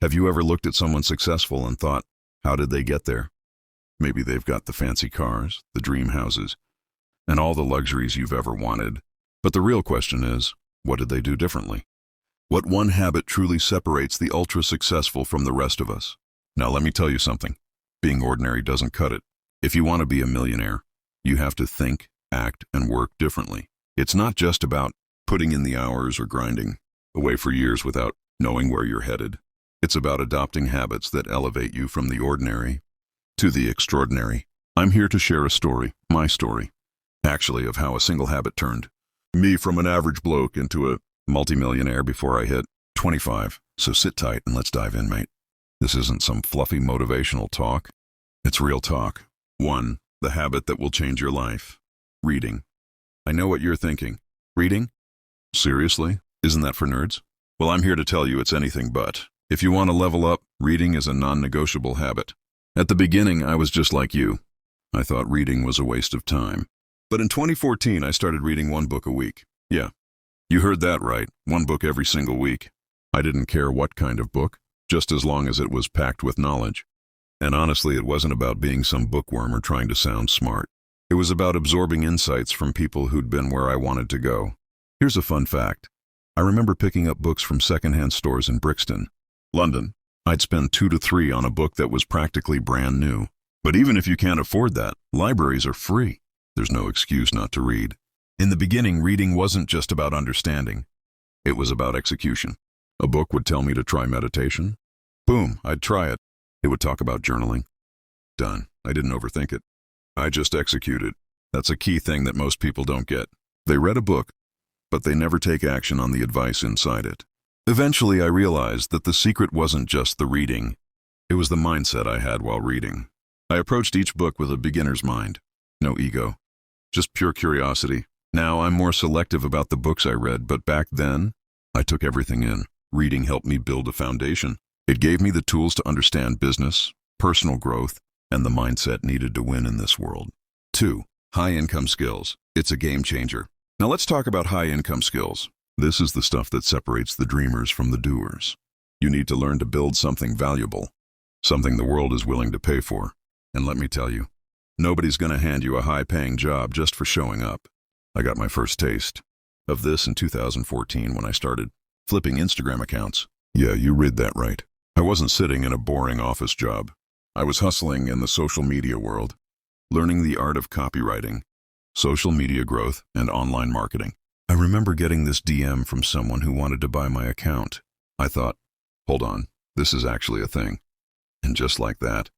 Have you ever looked at someone successful and thought, how did they get there? Maybe they've got the fancy cars, the dream houses, and all the luxuries you've ever wanted. But the real question is, what did they do differently? What one habit truly separates the ultra-successful from the rest of us? Now let me tell you something. Being ordinary doesn't cut it. If you want to be a millionaire, you have to think, act, and work differently. It's not just about putting in the hours or grinding away for years without knowing where you're headed. It's about adopting habits that elevate you from the ordinary to the extraordinary. I'm here to share a story, my story, actually, of how a single habit turned me from an average bloke into a multimillionaire before I hit 25. So sit tight and let's dive in, mate. This isn't some fluffy motivational talk. It's real talk. 1. The habit that will change your life. Reading. I know what you're thinking. Reading? Seriously? Isn't that for nerds? Well, I'm here to tell you it's anything but. If you want to level up, reading is a non-negotiable habit. At the beginning, I was just like you. I thought reading was a waste of time. But in 2014, I started reading one book a week. Yeah, you heard that right. One book every single week. I didn't care what kind of book, just as long as it was packed with knowledge. And honestly, it wasn't about being some bookworm or trying to sound smart. It was about absorbing insights from people who'd been where I wanted to go. Here's a fun fact. I remember picking up books from secondhand stores in Brixton, London. I'd spend 2 to 3 on a book that was practically brand new. But even if you can't afford that, libraries are free. There's no excuse not to read. In the beginning, reading wasn't just about understanding. It was about execution. A book would tell me to try meditation. Boom, I'd try it. It would talk about journaling. Done. I didn't overthink it. I just executed. That's a key thing that most people don't get. They read a book, but they never take action on the advice inside it. Eventually, I realized that the secret wasn't just the reading. It was the mindset I had while reading. I approached each book with a beginner's mind. No ego. Just pure curiosity. Now, I'm more selective about the books I read, but back then, I took everything in. Reading helped me build a foundation. It gave me the tools to understand business, personal growth, and the mindset needed to win in this world. 2. High-income skills. It's a game changer. Now let's talk about high-income skills. This is the stuff that separates the dreamers from the doers. You need to learn to build something valuable, something the world is willing to pay for. And let me tell you, nobody's going to hand you a high-paying job just for showing up. I got my first taste of this in 2014 when I started flipping Instagram accounts. Yeah, you read that right. I wasn't sitting in a boring office job. I was hustling in the social media world, learning the art of copywriting, social media growth, and online marketing. I remember getting this DM from someone who wanted to buy my account. I thought, hold on, this is actually a thing. And just like that,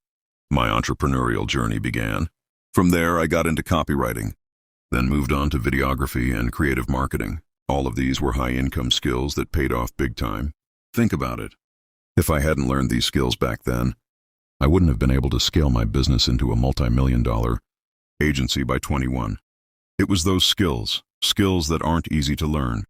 my entrepreneurial journey began. From there, I got into copywriting, then moved on to videography and creative marketing. All of these were high-income skills that paid off big time. Think about it. If I hadn't learned these skills back then, I wouldn't have been able to scale my business into a multi-million-dollar agency by 21. It was those skills that aren't easy to learn,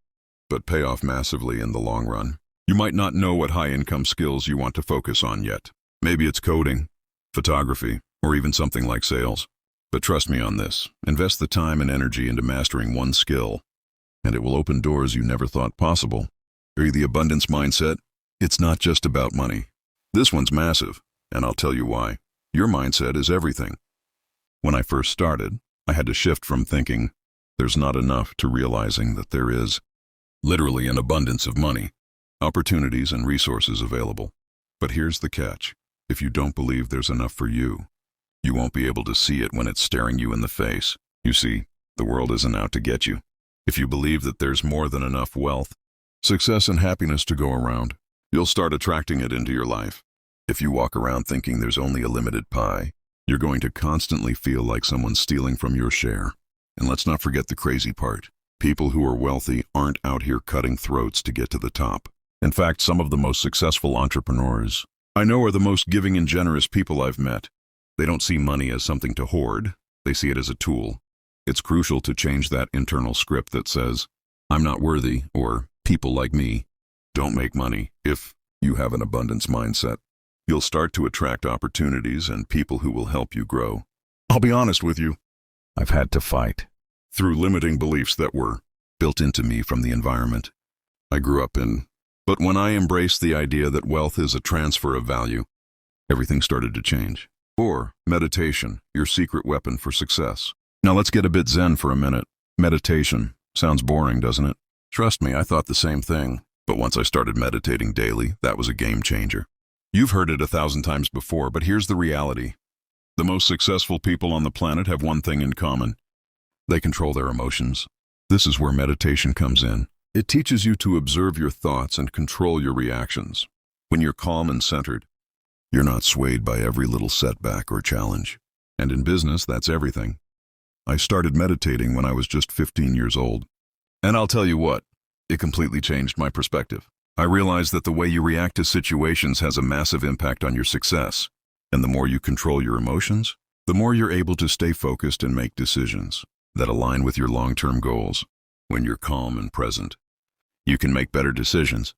but pay off massively in the long run. You might not know what high-income skills you want to focus on yet. Maybe it's coding, photography, or even something like sales. But trust me on this, invest the time and energy into mastering one skill, and it will open doors you never thought possible. The abundance mindset, it's not just about money. This one's massive, and I'll tell you why. Your mindset is everything. When I first started, I had to shift from thinking there's not enough to realizing that there is literally an abundance of money, opportunities, and resources available. But here's the catch. If you don't believe there's enough for you, you won't be able to see it when it's staring you in the face. You see, the world isn't out to get you. If you believe that there's more than enough wealth, success, and happiness to go around, you'll start attracting it into your life. If you walk around thinking there's only a limited pie, you're going to constantly feel like someone's stealing from your share. And let's not forget the crazy part. People who are wealthy aren't out here cutting throats to get to the top. In fact, some of the most successful entrepreneurs I know are the most giving and generous people I've met. They don't see money as something to hoard. They see it as a tool. It's crucial to change that internal script that says, I'm not worthy, or people like me don't make money. If you have an abundance mindset, you'll start to attract opportunities and people who will help you grow. I'll be honest with you. I've had to fight through limiting beliefs that were built into me from the environment. I grew up in But when I embraced the idea that wealth is a transfer of value, everything started to change. 4. Meditation, your secret weapon for success. Now let's get a bit zen for a minute. Meditation. Sounds boring, doesn't it? Trust me, I thought the same thing. But once I started meditating daily, that was a game changer. You've heard it 1,000 times before, but here's the reality. The most successful people on the planet have one thing in common. They control their emotions. This is where meditation comes in. It teaches you to observe your thoughts and control your reactions. When you're calm and centered, you're not swayed by every little setback or challenge. And in business, that's everything. I started meditating when I was just 15 years old. And I'll tell you what, it completely changed my perspective. I realized that the way you react to situations has a massive impact on your success. And the more you control your emotions, the more you're able to stay focused and make decisions that align with your long-term goals. When you're calm and present, you can make better decisions,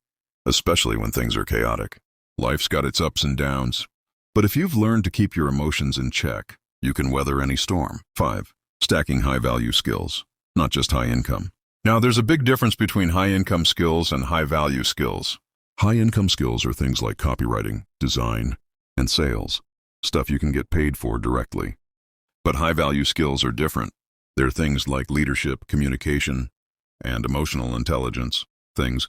especially when things are chaotic. Life's got its ups and downs, but if you've learned to keep your emotions in check, you can weather any storm. 5. Stacking high-value skills, not just high income. Now, there's a big difference between high-income skills and high-value skills. High-income skills are things like copywriting, design, and sales, stuff you can get paid for directly. But high-value skills are different. They're things like leadership, communication, and emotional intelligence, things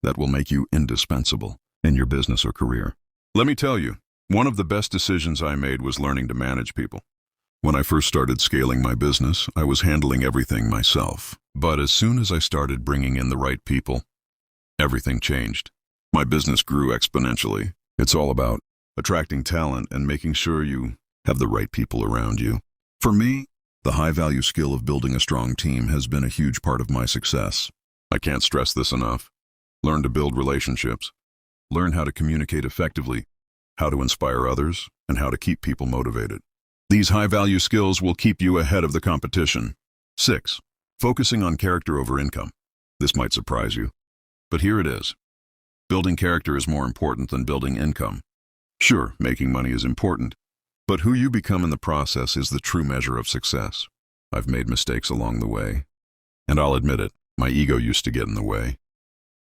that will make you indispensable in your business or career. Let me tell you, one of the best decisions I made was learning to manage people. When I first started scaling my business, I was handling everything myself. But as soon as I started bringing in the right people, everything changed. My business grew exponentially. It's all about attracting talent and making sure you have the right people around you. For me, the high-value skill of building a strong team has been a huge part of my success. I can't stress this enough. Learn to build relationships. Learn how to communicate effectively, how to inspire others, and how to keep people motivated. These high-value skills will keep you ahead of the competition. 6. Focusing on character over income. This might surprise you, but here it is. Building character is more important than building income. Sure, making money is important, but who you become in the process is the true measure of success. I've made mistakes along the way, and I'll admit it, my ego used to get in the way.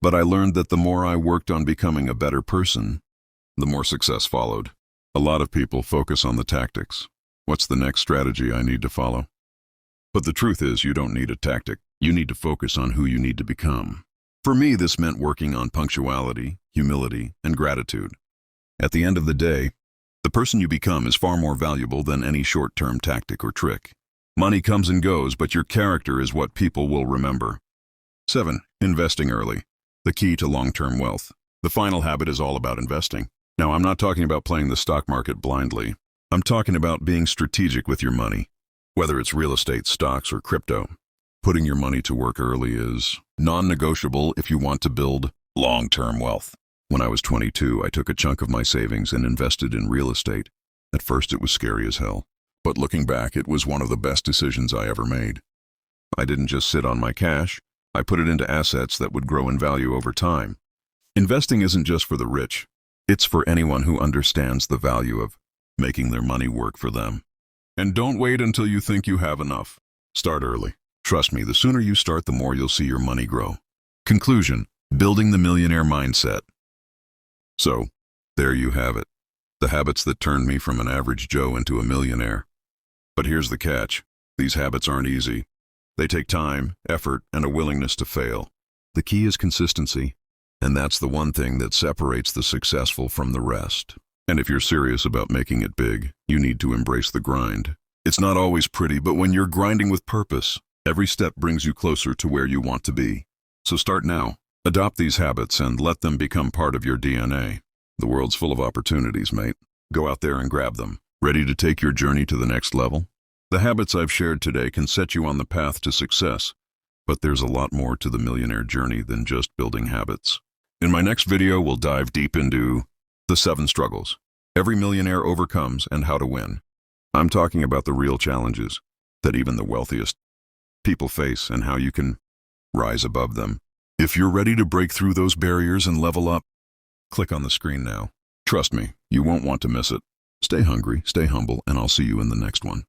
But I learned that the more I worked on becoming a better person, the more success followed. A lot of people focus on the tactics. What's the next strategy I need to follow? But the truth is, you don't need a tactic. You need to focus on who you need to become. For me, this meant working on punctuality, humility, and gratitude. At the end of the day, the person you become is far more valuable than any short-term tactic or trick. Money comes and goes, but your character is what people will remember. 7. Investing early. The key to long-term wealth. The final habit is all about investing. Now, I'm not talking about playing the stock market blindly. I'm talking about being strategic with your money. Whether it's real estate, stocks, or crypto, putting your money to work early is non-negotiable if you want to build long-term wealth. When I was 22, I took a chunk of my savings and invested in real estate. At first, it was scary as hell. But looking back, it was one of the best decisions I ever made. I didn't just sit on my cash. I put it into assets that would grow in value over time. Investing isn't just for the rich. It's for anyone who understands the value of making their money work for them. And don't wait until you think you have enough. Start early. Trust me, the sooner you start, the more you'll see your money grow. Conclusion: building the millionaire mindset. So, there you have it. The habits that turned me from an average Joe into a millionaire. But here's the catch. These habits aren't easy. They take time, effort, and a willingness to fail. The key is consistency, and that's the one thing that separates the successful from the rest. And if you're serious about making it big, you need to embrace the grind. It's not always pretty, but when you're grinding with purpose, every step brings you closer to where you want to be. So start now. Adopt these habits and let them become part of your DNA. The world's full of opportunities, mate. Go out there and grab them. Ready to take your journey to the next level? The habits I've shared today can set you on the path to success, but there's a lot more to the millionaire journey than just building habits. In my next video, we'll dive deep into the 7 struggles every millionaire overcomes and how to win. I'm talking about the real challenges that even the wealthiest people face and how you can rise above them. If you're ready to break through those barriers and level up, click on the screen now. Trust me, you won't want to miss it. Stay hungry, stay humble, and I'll see you in the next one.